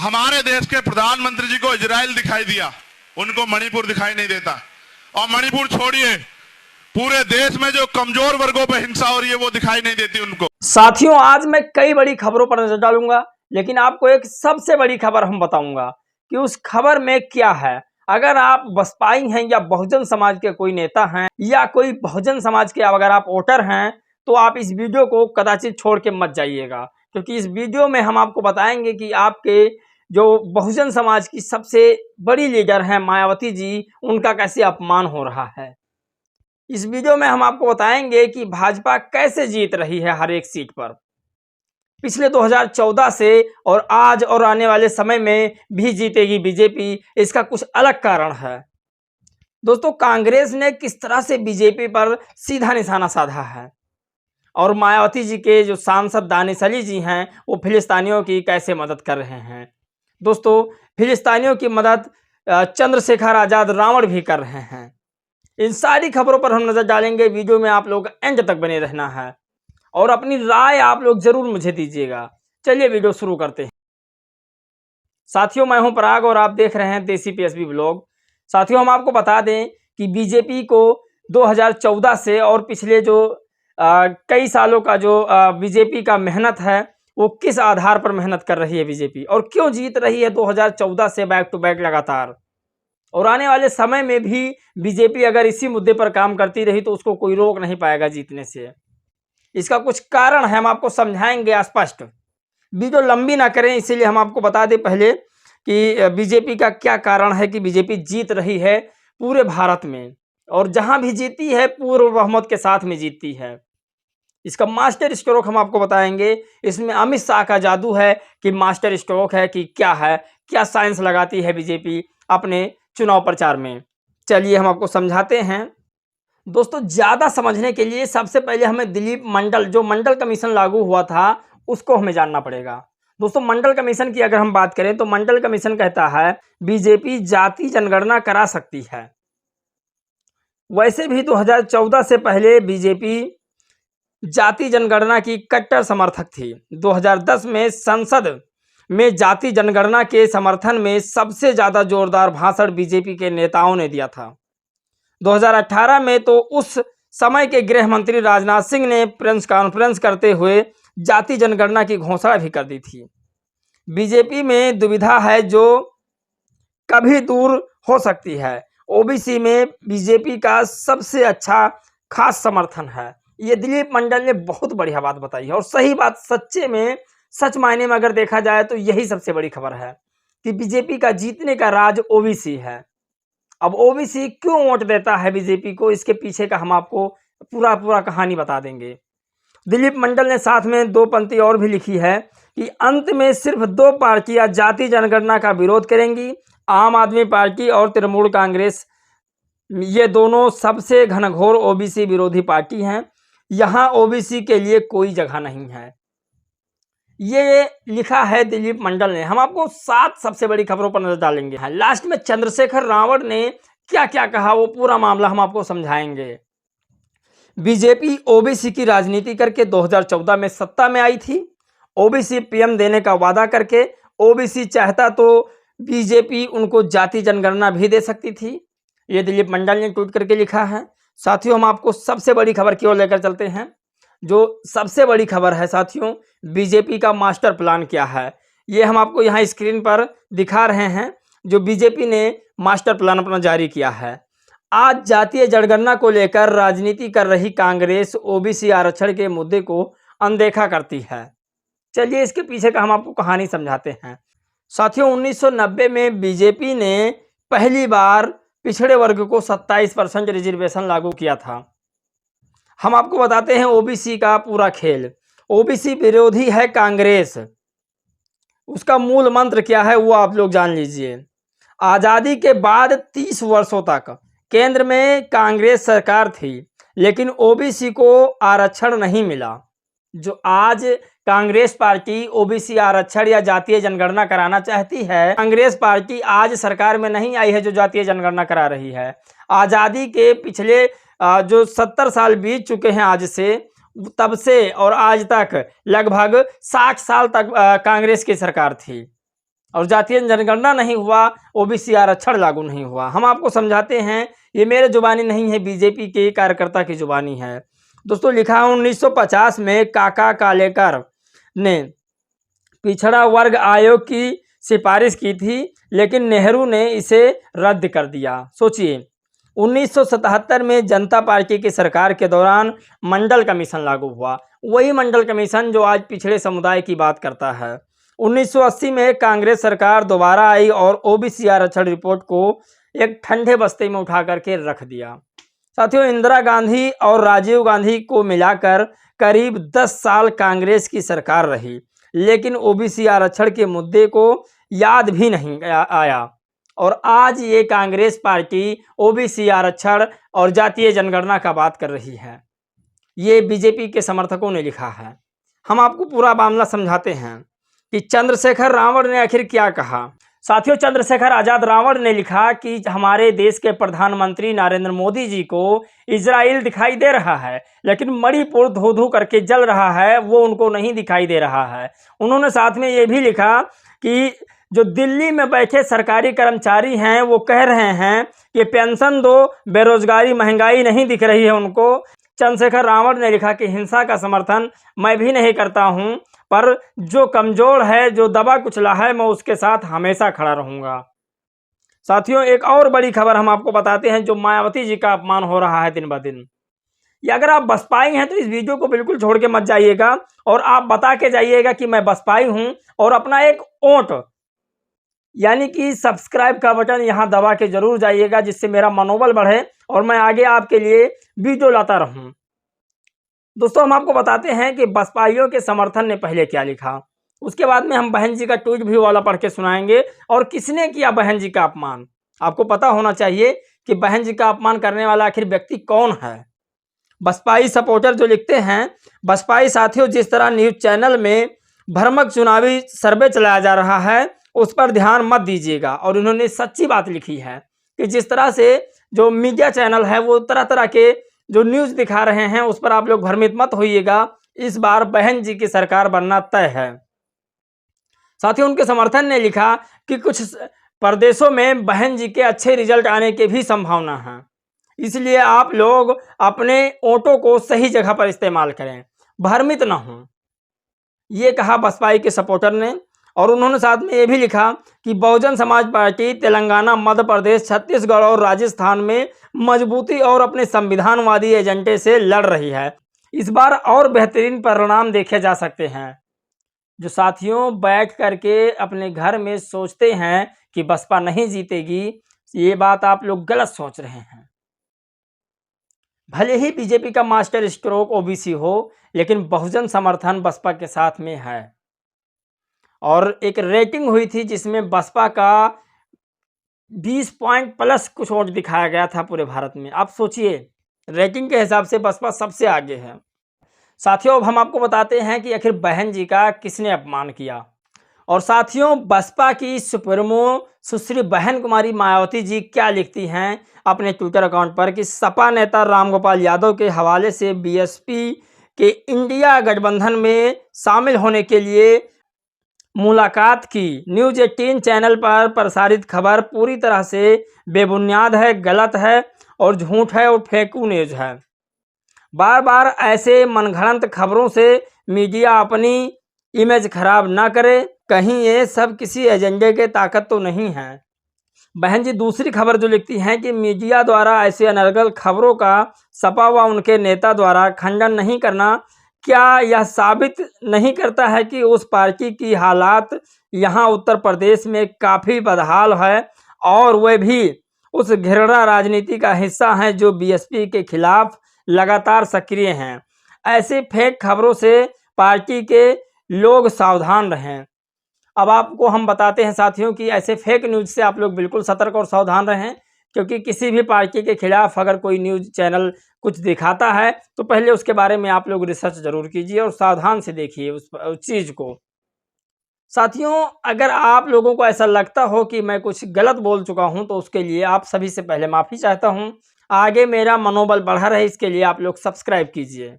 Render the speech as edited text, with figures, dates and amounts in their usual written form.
हमारे देश के प्रधानमंत्री जी को इजराइल दिखाई दिया, उनको मणिपुर दिखाई नहीं देता। और मणिपुर छोड़िए, पूरे देश में जो कमजोर वर्गों पर हिंसा हो रही है वो दिखाई नहीं देती उनको। साथियों, आज मैं कई बड़ी खबरों पर नजर डालूंगा, लेकिन आपको एक सबसे बड़ी खबर हम बताऊंगा कि उस खबर में क्या है। अगर आप बसपाई हैं या बहुजन समाज के कोई नेता हैं या कोई बहुजन समाज के अगर आप वोटर हैं तो आप इस वीडियो को कदाचित छोड़ के मत जाइएगा, क्योंकि इस वीडियो में हम आपको बताएंगे कि आपके जो बहुजन समाज की सबसे बड़ी लीडर हैं मायावती जी, उनका कैसे अपमान हो रहा है। इस वीडियो में हम आपको बताएंगे कि भाजपा कैसे जीत रही है हर एक सीट पर, पिछले 2014 से और आज और आने वाले समय में भी जीतेगी बीजेपी। इसका कुछ अलग कारण है। दोस्तों, कांग्रेस ने किस तरह से बीजेपी पर सीधा निशाना साधा है और मायावती जी के जो सांसद दानिश अली जी हैं वो फिलिस्तीनियों की कैसे मदद कर रहे हैं। दोस्तों, फिलिस्तीनियों की मदद चंद्रशेखर आजाद रावण भी कर रहे हैं। इन सारी खबरों पर हम नजर डालेंगे। वीडियो में आप लोग एंड तक बने रहना है और अपनी राय आप लोग जरूर मुझे दीजिएगा। चलिए वीडियो शुरू करते हैं। साथियों, मैं हूं पराग और आप देख रहे हैं देसी पीएसबी ब्लॉग। साथियों, हम आपको बता दें कि बीजेपी को 2014 से और पिछले जो कई सालों का जो बीजेपी का मेहनत है वो किस आधार पर मेहनत कर रही है बीजेपी और क्यों जीत रही है 2014 से बैक टू बैक लगातार, और आने वाले समय में भी बीजेपी अगर इसी मुद्दे पर काम करती रही तो उसको कोई रोक नहीं पाएगा जीतने से। इसका कुछ कारण है, हम आपको समझाएंगे स्पष्ट। वीडियो लंबी ना करें, इसीलिए हम आपको बता दें पहले कि बीजेपी का क्या कारण है कि बीजेपी जीत रही है पूरे भारत में, और जहां भी जीती है पूर्ण बहुमत के साथ में जीतती है। इसका मास्टर स्ट्रोक हम आपको बताएंगे। इसमें अमित शाह का जादू है कि मास्टर स्ट्रोक है कि क्या है, क्या साइंस लगाती है बीजेपी अपने चुनाव प्रचार में। चलिए हम आपको समझाते हैं। दोस्तों, ज़्यादा समझने के लिए सबसे पहले हमें दिलीप मंडल, जो मंडल कमीशन लागू हुआ था, उसको हमें जानना पड़ेगा। दोस्तों, मंडल कमीशन की अगर हम बात करें तो मंडल कमीशन कहता है बीजेपी जाति जनगणना करा सकती है। वैसे भी 2014 से पहले बीजेपी जाति जनगणना की कट्टर समर्थक थी। 2010 में संसद में जाति जनगणना के समर्थन में सबसे ज़्यादा जोरदार भाषण बीजेपी के नेताओं ने दिया था। 2018 में तो उस समय के गृह मंत्री राजनाथ सिंह ने प्रेस कॉन्फ्रेंस करते हुए जाति जनगणना की घोषणा भी कर दी थी। बीजेपी में दुविधा है जो कभी दूर हो सकती है। ओबीसी में बीजेपी का सबसे अच्छा खास समर्थन है। ये दिलीप मंडल ने बहुत बढ़िया बात बताई है और सही बात, सच्चे में सच मायने में अगर देखा जाए तो यही सबसे बड़ी खबर है कि बीजेपी का जीतने का राज ओबीसी है। अब ओबीसी क्यों वोट देता है बीजेपी को, इसके पीछे का हम आपको पूरा कहानी बता देंगे। दिलीप मंडल ने साथ में दो पंक्ति और भी लिखी है कि अंत में सिर्फ दो पार्टियां जाति जनगणना का विरोध करेंगी, आम आदमी पार्टी और तृणमूल कांग्रेस। ये दोनों सबसे घनघोर ओबीसी विरोधी पार्टी हैं। यहाँ ओबीसी के लिए कोई जगह नहीं है। ये लिखा है दिलीप मंडल ने। हम आपको 7 सबसे बड़ी खबरों पर नजर डालेंगे। लास्ट में चंद्रशेखर रावण ने क्या क्या कहा वो पूरा मामला हम आपको समझाएंगे। बीजेपी ओबीसी की राजनीति करके 2014 में सत्ता में आई थी, ओबीसी पीएम देने का वादा करके। ओबीसी चाहता तो बीजेपी उनको जाति जनगणना भी दे सकती थी। ये दिलीप मंडल ने ट्वीट करके लिखा है। साथियों, हम आपको सबसे बड़ी खबर की ओर लेकर चलते हैं। जो सबसे बड़ी खबर है साथियों, बीजेपी का मास्टर प्लान क्या है, ये हम आपको यहाँ स्क्रीन पर दिखा रहे हैं। जो बीजेपी ने मास्टर प्लान अपना जारी किया है। आज जातीय जनगणना को लेकर राजनीति कर रही कांग्रेस ओबीसी आरक्षण के मुद्दे को अनदेखा करती है। चलिए इसके पीछे का हम आपको कहानी समझाते हैं। साथियों, 1990 में बीजेपी ने पहली बार पिछड़े वर्ग को 27% रिजर्वेशन लागू किया था। हम आपको बताते हैं ओबीसी का पूरा खेल। ओबीसी विरोधी है कांग्रेस, उसका मूल मंत्र क्या है वो आप लोग जान लीजिए। आज़ादी के बाद 30 वर्षों तक केंद्र में कांग्रेस सरकार थी, लेकिन ओबीसी को आरक्षण नहीं मिला। जो आज कांग्रेस पार्टी ओबीसी आरक्षण या जातीय जनगणना कराना चाहती है, कांग्रेस पार्टी आज सरकार में नहीं आई है जो जातीय जनगणना करा रही है। आज़ादी के पिछले जो 70 साल बीत चुके हैं आज से, तब से और आज तक लगभग 60 साल तक कांग्रेस की सरकार थी। और जातीय जनगणना नहीं हुआ, ओबीसी आरक्षण लागू नहीं हुआ। हम आपको समझाते हैं, ये मेरे जुबानी नहीं है, बीजेपी के कार्यकर्ता की जुबानी है। दोस्तों लिखा है 1950 में काका कालेकर ने पिछड़ा वर्ग आयोग की सिफारिश की थी, लेकिन नेहरू ने इसे रद्द कर दिया। सोचिए 1977 में जनता पार्टी की सरकार के दौरान मंडल कमीशन लागू हुआ, वही मंडल कमीशन जो आज पिछड़े समुदाय की बात करता है। 1980 में कांग्रेस सरकार दोबारा आई और ओबीसी आरक्षण रिपोर्ट को एक ठंडे बस्ते में उठा करके रख दिया। साथियों, इंदिरा गांधी और राजीव गांधी को मिलाकर करीब 10 साल कांग्रेस की सरकार रही, लेकिन ओबीसी आरक्षण के मुद्दे को याद भी नहीं आया। और आज ये कांग्रेस पार्टी ओबीसी आरक्षण और जातीय जनगणना का बात कर रही है। ये बीजेपी के समर्थकों ने लिखा है। हम आपको पूरा मामला समझाते हैं कि चंद्रशेखर रावण ने आखिर क्या कहा। साथियों, चंद्रशेखर आजाद रावण ने लिखा कि हमारे देश के प्रधानमंत्री नरेंद्र मोदी जी को इजराइल दिखाई दे रहा है, लेकिन मणिपुर धो धो करके जल रहा है, वो उनको नहीं दिखाई दे रहा है। उन्होंने साथ में ये भी लिखा कि जो दिल्ली में बैठे सरकारी कर्मचारी हैं वो कह रहे हैं कि पेंशन दो, बेरोजगारी महंगाई नहीं दिख रही है उनको। चंद्रशेखर रावण ने लिखा कि हिंसा का समर्थन मैं भी नहीं करता हूं, पर जो कमजोर है, जो दबा कुचला है, मैं उसके साथ हमेशा खड़ा रहूंगा। साथियों, एक और बड़ी खबर हम आपको बताते हैं, जो मायावती जी का अपमान हो रहा है दिन ब दिन। या अगर आप बसपाई हैं तो इस वीडियो को बिल्कुल छोड़ के मत जाइएगा और आप बता के जाइएगा कि मैं बसपाई हूं, और अपना एक वोट यानी कि सब्सक्राइब का बटन यहां दबा के जरूर जाइएगा, जिससे मेरा मनोबल बढ़े और मैं आगे आपके लिए वीडियो लाता रहूं। दोस्तों, हम आपको बताते हैं कि बसपाइयों के समर्थन ने पहले क्या लिखा, उसके बाद में हम बहन जी का ट्वीट भी वाला पढ़ के सुनाएंगे, और किसने किया बहन जी का अपमान। आपको पता होना चाहिए कि बहन जी का अपमान करने वाला आखिर व्यक्ति कौन है। बसपाई सपोर्टर जो लिखते हैं, बसपाई साथियों, जिस तरह न्यूज चैनल में भ्रामक चुनावी सर्वे चलाया जा रहा है उस पर ध्यान मत दीजिएगा। और उन्होंने सच्ची बात लिखी है कि जिस तरह से जो मीडिया चैनल है वो तरह तरह के जो न्यूज़ दिखा रहे हैं उस पर आप लोग भ्रमित मत होइएगा। इस बार बहन जी की सरकार बनना तय है। साथियों, उनके समर्थन ने लिखा कि कुछ प्रदेशों में बहन जी के अच्छे रिजल्ट आने की भी संभावना है, इसलिए आप लोग अपने वोटों को सही जगह पर इस्तेमाल करें, भ्रमित ना हों। ये कहा बसपाई के सपोर्टर ने। और उन्होंने साथ में ये भी लिखा कि बहुजन समाज पार्टी तेलंगाना, मध्य प्रदेश, छत्तीसगढ़ और राजस्थान में मजबूती और अपने संविधानवादी एजेंडे से लड़ रही है। इस बार और बेहतरीन परिणाम देखे जा सकते हैं। जो साथियों बैठ करके अपने घर में सोचते हैं कि बसपा नहीं जीतेगी, ये बात आप लोग गलत सोच रहे हैं। भले ही बीजेपी का मास्टर स्ट्रोक ओबीसी हो, लेकिन बहुजन समर्थन बसपा के साथ में है। और एक रेटिंग हुई थी जिसमें बसपा का 20 पॉइंट प्लस कुछ वोट दिखाया गया था पूरे भारत में। आप सोचिए, रेटिंग के हिसाब से बसपा सबसे आगे है। साथियों, अब हम आपको बताते हैं कि आखिर बहन जी का किसने अपमान किया। और साथियों, बसपा की सुप्रीमो सुश्री बहन कुमारी मायावती जी क्या लिखती हैं अपने ट्विटर अकाउंट पर कि सपा नेता रामगोपाल यादव के हवाले से बीएसपी के इंडिया गठबंधन में शामिल होने के लिए मुलाकात की। न्यूज़ 18 चैनल पर प्रसारित खबर पूरी तरह से बेबुनियाद है, गलत है और झूठ है और फेक न्यूज़ है। बार बार ऐसे मनगढ़ंत खबरों से मीडिया अपनी इमेज खराब ना करे, कहीं ये सब किसी एजेंडे के ताकत तो नहीं है। बहन जी दूसरी खबर जो लिखती हैं कि मीडिया द्वारा ऐसे अनर्गल खबरों का सपा व उनके नेता द्वारा खंडन नहीं करना क्या यह साबित नहीं करता है कि उस पार्टी की हालात यहाँ उत्तर प्रदेश में काफ़ी बदहाल है और वे भी उस घृणा राजनीति का हिस्सा हैं जो बीएसपी के खिलाफ लगातार सक्रिय हैं। ऐसे फेक खबरों से पार्टी के लोग सावधान रहें। अब आपको हम बताते हैं साथियों कि ऐसे फेक न्यूज़ से आप लोग बिल्कुल सतर्क और सावधान रहें, क्योंकि किसी भी पार्टी के खिलाफ अगर कोई न्यूज़ चैनल कुछ दिखाता है तो पहले उसके बारे में आप लोग रिसर्च ज़रूर कीजिए और सावधान से देखिए उस चीज़ को। साथियों, अगर आप लोगों को ऐसा लगता हो कि मैं कुछ गलत बोल चुका हूं तो उसके लिए आप सभी से पहले माफ़ी चाहता हूं। आगे मेरा मनोबल बढ़ा रहे इसके लिए आप लोग सब्सक्राइब कीजिए।